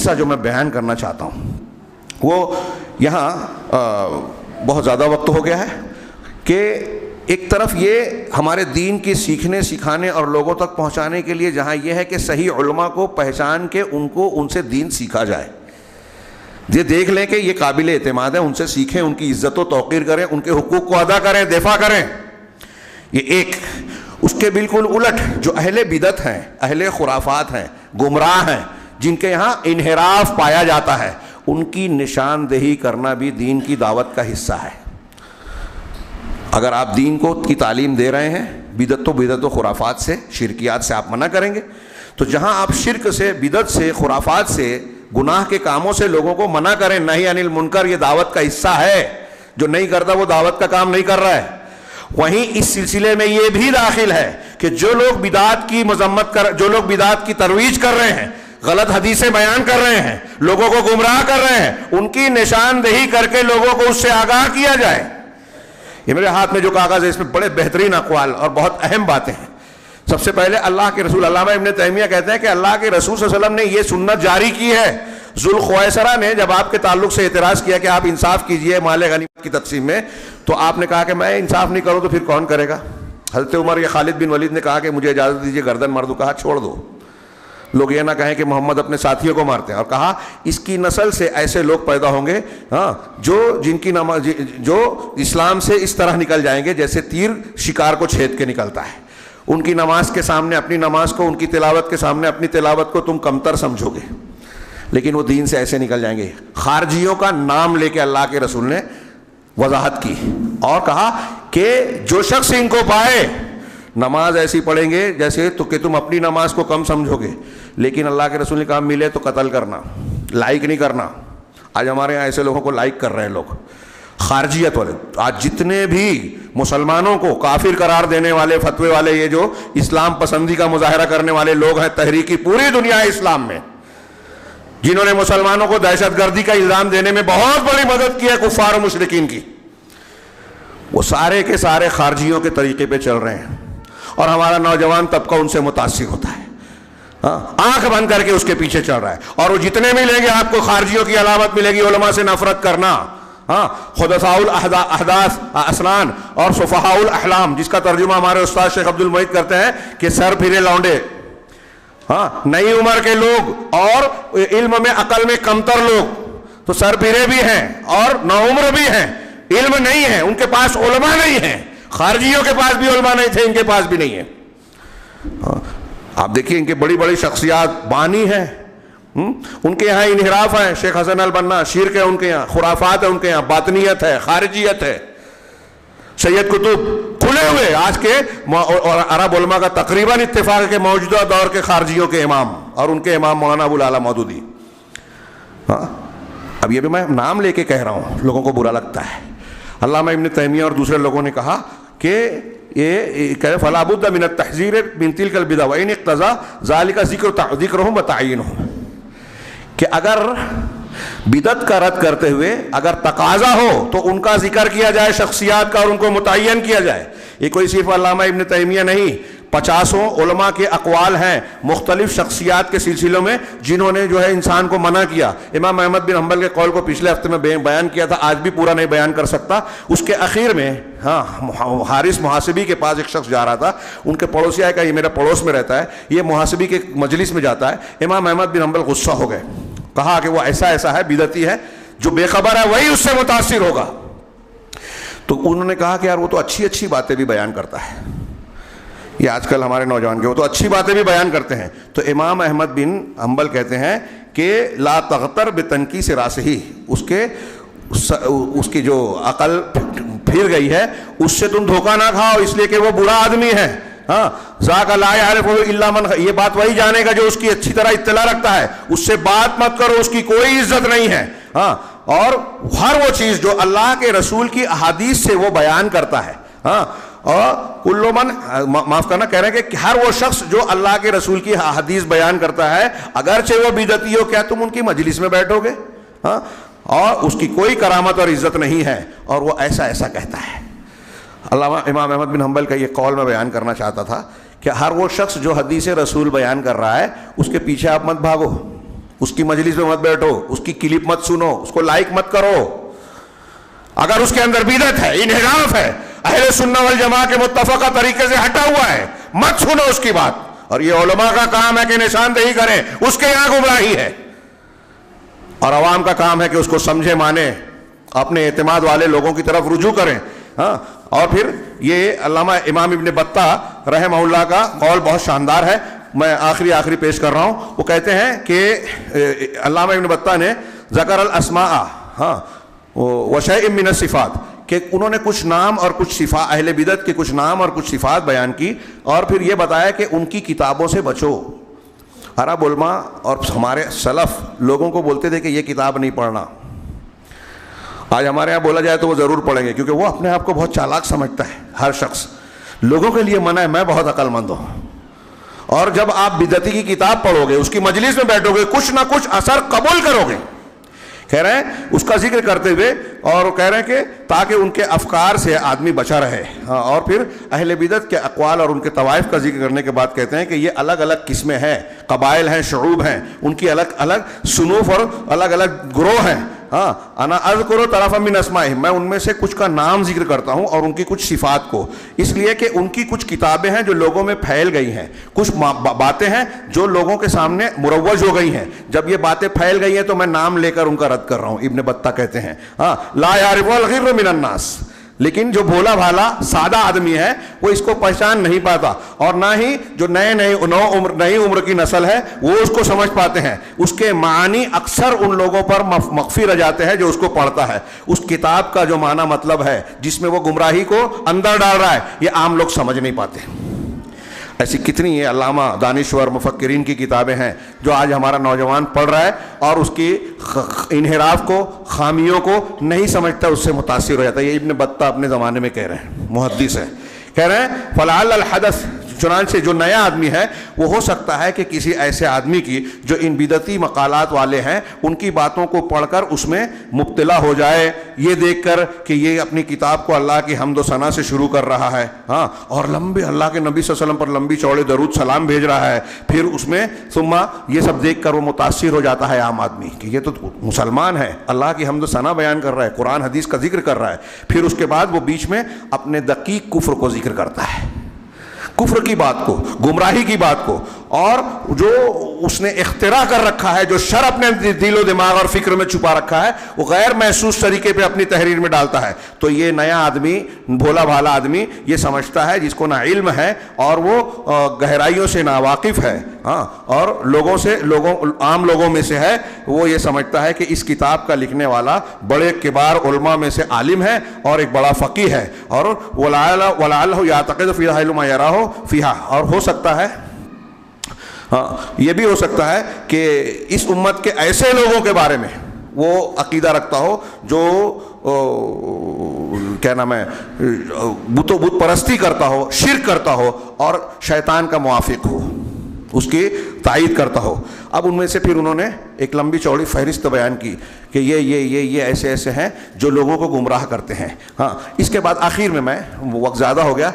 قصہ جو میں بیان کرنا چاہتا ہوں وہ یہاں بہت زیادہ وقت ہو گیا ہے کہ ایک طرف یہ ہمارے دین کی سیکھنے سکھانے اور لوگوں تک پہنچانے کے لیے جہاں یہ ہے کہ صحیح علماء کو پہچان کے ان سے دین سیکھا جائے، یہ دیکھ لیں کہ یہ قابل اعتماد ہے، ان سے سیکھیں، ان کی عزت و توقیر کریں، ان کے حقوق کو ادا کریں، دفاع کریں. یہ ایک. اس کے بالکل الٹ جو اہل بدعت ہیں، اہل خرافات ہیں، گمراہ ہیں، جن کے یہاں انحراف پایا جاتا ہے، ان کی نشاندہی کرنا بھی دین کی دعوت کا حصہ ہے. اگر آپ دین کی تعلیم دے رہے ہیں، بدعت و خرافات سے، شرکیات سے آپ منع کریں گے، تو جہاں آپ شرک سے، بدعت سے، خرافات سے، گناہ کے کاموں سے لوگوں کو منع کریں، نہی عن المنکر یہ دعوت کا حصہ ہے، جو نہیں کرتا وہ دعوت کا کام نہیں کر رہا ہے. وہیں اس سلسلے میں یہ بھی داخل ہے کہ جو لوگ بدعات کی مذمت جو لوگ بدعات کی ترویج کر رہے ہیں، غلط حدیثیں بیان کر رہے ہیں، لوگوں کو گمراہ کر رہے ہیں، ان کی نشاندہی کر کے لوگوں کو اس سے آگاہ کیا جائے. یہ میرے ہاتھ میں جو کاغذ ہے اس میں بڑے بہترین اقوال اور بہت اہم باتیں ہیں. سب سے پہلے اللہ کے رسول علامہ ابن تیمیہ کہتے ہیں کہ اللہ کے رسول صلی اللہ علیہ وسلم نے یہ سنت جاری کی ہے. ذوالخویسرہ نے جب آپ کے تعلق سے اعتراض کیا کہ آپ انصاف کیجئے مال غنیمت کی تقسیم میں، تو آپ نے کہا کہ میں انصاف نہیں کروں تو پھر کون کرے گا؟ حضرت عمر یا خالد بن ولید نے کہا کہ مجھے اجازت دیجیے گردن مار دو. کہا چھوڑ دو، لوگ یہ نہ کہیں کہ محمد اپنے ساتھیوں کو مارتے ہیں. اور کہا اس کی نسل سے ایسے لوگ پیدا ہوں گے جو اسلام سے اس طرح نکل جائیں گے جیسے تیر شکار کو چھید کے نکلتا ہے. ان کی نماز کے سامنے اپنی نماز کو، ان کی تلاوت کے سامنے اپنی تلاوت کو تم کمتر سمجھو گے، لیکن وہ دین سے ایسے نکل جائیں گے. کہ کا نام لے کے اللہ کے رسول نے وضاحت کی اور کہا کہ جو شخص ان کو پائے نماز ایسی پڑھیں گے جیسے تو کہ تم اپنی نماز کو کم سمجھو گے، لیکن اللہ کے رسول نے کہا ملے تو قتل کرنا، لائک نہیں کرنا. آج ہمارے یہاں ایسے لوگوں کو لائک کر رہے ہیں لوگ، خارجیت والے. آج جتنے بھی مسلمانوں کو کافر قرار دینے والے فتوے والے، یہ جو اسلام پسندی کا مظاہرہ کرنے والے لوگ ہیں، تحریکی پوری دنیا ہے اسلام میں، جنہوں نے مسلمانوں کو دہشت گردی کا الزام دینے میں بہت بڑی مدد کی ہے کفار و مشرکین کی، وہ سارے کے سارے خارجیوں کے طریقے پہ چل رہے ہیں. اور ہمارا نوجوان طبقہ ان سے متاثر ہوتا ہے، آنکھ بند کر کے اس کے پیچھے چل رہا ہے. اور وہ جتنے ملیں گے آپ کو خارجیوں کی علامت ملے گی، علماء سے نفرت کرنا، خدثاء الاحداث اسنان اور صفحاء الاحلام، جس کا ترجمہ ہمارے استاد شیخ عبد المعید کرتے ہیں کہ سر پھرے لونڈے، نئی عمر کے لوگ اور علم میں عقل میں کمتر لوگ تو سر پھرے بھی ہیں اور نوعمر بھی ہیں، علم نہیں ہے، ان کے پاس علماء نہیں ہیں. خارجیوں کے پاس بھی علماء نہیں تھے، ان کے پاس بھی نہیں ہے. آپ دیکھیے ان کے بڑی بڑی شخصیات بانی ہیں، ان کے یہاں انحراف ہے. شیخ حسن البنا شرک ہے ان کے یہاں، خرافات ہے ان کے یہاں، باطنیت ہے، خارجیت ہے. سید قطب کھلے ہوئے آج کے عرب علماء کا تقریباً اتفاق ہے کہ موجودہ دور کے خارجیوں کے امام اور ان کے امام مولانا ابو العلا مودودی. اب یہ بھی میں نام لے کے کہہ رہا ہوں، لوگوں کو برا لگتا ہے. علامہ ابن تیمیہ اور دوسرے لوگوں نے کہا کہ یہ کہ فلا بد من التحذیر من تلک البدع وان اقتضى ذلك ذکرهم وتعیینهم، کہ اگر بدعت کا رد کرتے ہوئے اگر تقاضا ہو تو ان کا ذکر کیا جائے، شخصیات کا، اور ان کو متعین کیا جائے. یہ کوئی صرف علامہ ابن تیمیہ نہیں، 50 علماء کے اقوال ہیں مختلف شخصیات کے سلسلوں میں جنہوں نے جو ہے انسان کو منع کیا. امام احمد بن حنبل کے قول کو پچھلے ہفتے میں بیان کیا تھا، آج بھی پورا نہیں بیان کر سکتا. اس کے اخیر میں حارث محاسبی کے پاس ایک شخص جا رہا تھا، ان کے پڑوسی آئے، کہا یہ میرا پڑوس میں رہتا ہے، یہ محاسبی کے مجلس میں جاتا ہے. امام احمد بن حنبل غصہ ہو گئے، کہا کہ وہ ایسا ہے، بدعتی ہے، جو بے خبر ہے وہی اس سے متاثر ہوگا. تو انہوں نے کہا کہ یار وہ تو اچھی باتیں بھی بیان کرتا ہے. یہ آج کل ہمارے نوجوان کے وہ تو اچھی باتیں بھی بیان کرتے ہیں. تو امام احمد بن حنبل کہتے ہیں کہ لا تغتر بتنکیس راسہ، اس کی جو عقل پھر گئی ہے اس سے تم دھوکہ نہ کھاؤ، اس لیے کہ وہ برا آدمی ہے. ذاک لا یعرف الا من، یہ بات وہی جانے گا جو اس کی اچھی طرح اطلاع رکھتا ہے، اس سے بات مت کرو، اس کی کوئی عزت نہیں ہے. اور ہر وہ چیز جو اللہ کے رسول کی احادیث سے وہ بیان کرتا ہے، اور کل من، معاف کرنا، کہہ رہے ہیں کہ ہر وہ شخص جو اللہ کے رسول کی حدیث بیان کرتا ہے اگرچہ وہ بدعتی ہو، کیا تم ان کی مجلس میں بیٹھو گے؟ اور اس کی کوئی کرامت اور عزت نہیں ہے، اور وہ ایسا کہتا ہے. علامہ امام احمد بن حنبل کا یہ قول میں بیان کرنا چاہتا تھا کہ ہر وہ شخص جو حدیث رسول بیان کر رہا ہے اس کے پیچھے آپ مت بھاگو، اس کی مجلس میں مت بیٹھو، اس کی کلپ مت سنو، اس کو لائک مت کرو. اگر اس کے اندر بدعت ہے، انحراف ہے، اہل سنہ والجماعہ کے متفقہ طریقے سے ہٹا ہوا ہے، مت سنو اس کی بات. اور یہ علماء کا کام ہے کہ نشاندہی کریں اس کے یہاں گمراہی ہے، اور عوام کا کام ہے کہ اس کو سمجھے مانے، اپنے اعتماد والے لوگوں کی طرف رجوع کریں. ہاں، اور پھر یہ علامہ امام ابن بطہ رحمہ اللہ کا قول بہت شاندار ہے، میں آخری پیش کر رہا ہوں. وہ کہتے ہیں کہ علامہ ابن بطہ نے ذکر الاسماء ہاں وشیء من الصفات، کہ انہوں نے کچھ نام اور کچھ صفات، اہل بدعت کے کچھ نام اور کچھ صفات بیان کی، اور پھر یہ بتایا کہ ان کی کتابوں سے بچو. عرب علماء اور ہمارے سلف لوگوں کو بولتے تھے کہ یہ کتاب نہیں پڑھنا. آج ہمارے یہاں بولا جائے تو وہ ضرور پڑھیں گے، کیونکہ وہ اپنے آپ کو بہت چالاک سمجھتا ہے ہر شخص. لوگوں کے لیے منع ہے، میں بہت عقل مند ہوں. اور جب آپ بدعتی کی کتاب پڑھو گے، اس کی مجلس میں بیٹھو گے، کچھ نہ کچھ اثر قبول کرو گے. کہہ رہے ہیں اس کا ذکر کرتے ہوئے، اور کہہ رہے ہیں کہ تاکہ ان کے افکار سے آدمی بچا رہے. اور پھر اہل بدعت کے اقوال اور ان کے طوائف کا ذکر کرنے کے بعد کہتے ہیں کہ یہ الگ الگ قسمیں ہیں، قبائل ہیں، شعوب ہیں، ان کی الگ الگ صنوف اور الگ الگ گروہ ہیں. ہاں، انا اذکر طرفا من اسمائہم، میں ان میں سے کچھ کا نام ذکر کرتا ہوں اور ان کی کچھ صفات کو، اس لیے کہ ان کی کچھ کتابیں ہیں جو لوگوں میں پھیل گئی ہیں، کچھ باتیں ہیں جو لوگوں کے سامنے مروج ہو گئی ہیں. جب یہ باتیں پھیل گئی ہیں تو میں نام لے کر ان کا رد کر رہا ہوں. ابن بطہ کہتے ہیں ہاں لا یعرف الغر من الناس، لیکن جو بھولا بھالا سادہ آدمی ہے وہ اس کو پہچان نہیں پاتا، اور نہ ہی جو نئی عمر کی نسل ہے وہ اس کو سمجھ پاتے ہیں. اس کے معنی اکثر ان لوگوں پر مخفی رہ جاتے ہیں جو اس کو پڑھتا ہے. اس کتاب کا جو معنی مطلب ہے جس میں وہ گمراہی کو اندر ڈال رہا ہے، یہ عام لوگ سمجھ نہیں پاتے. ایسی کتنی یہ علامہ دانشور مفکرین کی کتابیں ہیں جو آج ہمارا نوجوان پڑھ رہا ہے اور اس کی انحراف کو، خامیوں کو نہیں سمجھتا، اس سے متاثر ہو جاتا ہے. یہ ابن بطہ اپنے زمانے میں کہہ رہے ہیں، محدث ہے، کہہ رہے ہیں فلعل الحدث، چنانچہ جو نیا آدمی ہے وہ ہو سکتا ہے کہ کسی ایسے آدمی کی جو ان بدعتی مقالات والے ہیں ان کی باتوں کو پڑھ کر اس میں مبتلا ہو جائے، یہ دیکھ کر کہ یہ اپنی کتاب کو اللہ کی حمد و ثنا سے شروع کر رہا ہے، ہاں، اور لمبے اللہ کے نبی صلی اللہ علیہ وسلم پر لمبی چوڑے درود سلام بھیج رہا ہے. پھر اس میں ثم یہ سب دیکھ کر وہ متاثر ہو جاتا ہے عام آدمی کہ یہ تو مسلمان ہے، اللہ کی حمد و ثنا بیان کر رہا ہے، قرآن حدیث کا ذکر کر رہا ہے. پھر اس کے بعد وہ بیچ میں اپنے دقیق کفر کو ذکر کرتا ہے، کفر کی بات کو، گمراہی کی بات کو، اور جو اس نے اختراع کر رکھا ہے، جو شر اپنے دل و دماغ اور فکر میں چھپا رکھا ہے، وہ غیر محسوس طریقے پہ اپنی تحریر میں ڈالتا ہے. تو یہ نیا آدمی، بھولا بھالا آدمی یہ سمجھتا ہے، جس کو نہ علم ہے اور وہ گہرائیوں سے ناواقف ہے، ہاں، اور عام لوگوں میں سے ہے، وہ یہ سمجھتا ہے کہ اس کتاب کا لکھنے والا بڑے کبار علماء میں سے عالم ہے اور ایک بڑا فقیہ ہے، اور وَلَعَلَّهُ يَعْتَقِدُ فِي الْعِلْمَ مَا يَرَاهُ فِيهَا، اور ہو سکتا ہے، ہاں، یہ بھی ہو سکتا ہے کہ اس امت کے ایسے لوگوں کے بارے میں وہ عقیدہ رکھتا ہو جو کیا نام ہے، بت پرستی کرتا ہو، شرک کرتا ہو اور شیطان کا موافق ہو، اس کی تائید کرتا ہو. اب ان میں سے پھر انہوں نے ایک لمبی چوڑی فہرست بیان کی کہ یہ ایسے ہیں جو لوگوں کو گمراہ کرتے ہیں. ہاں، اس کے بعد آخر میں وقت زیادہ ہو گیا.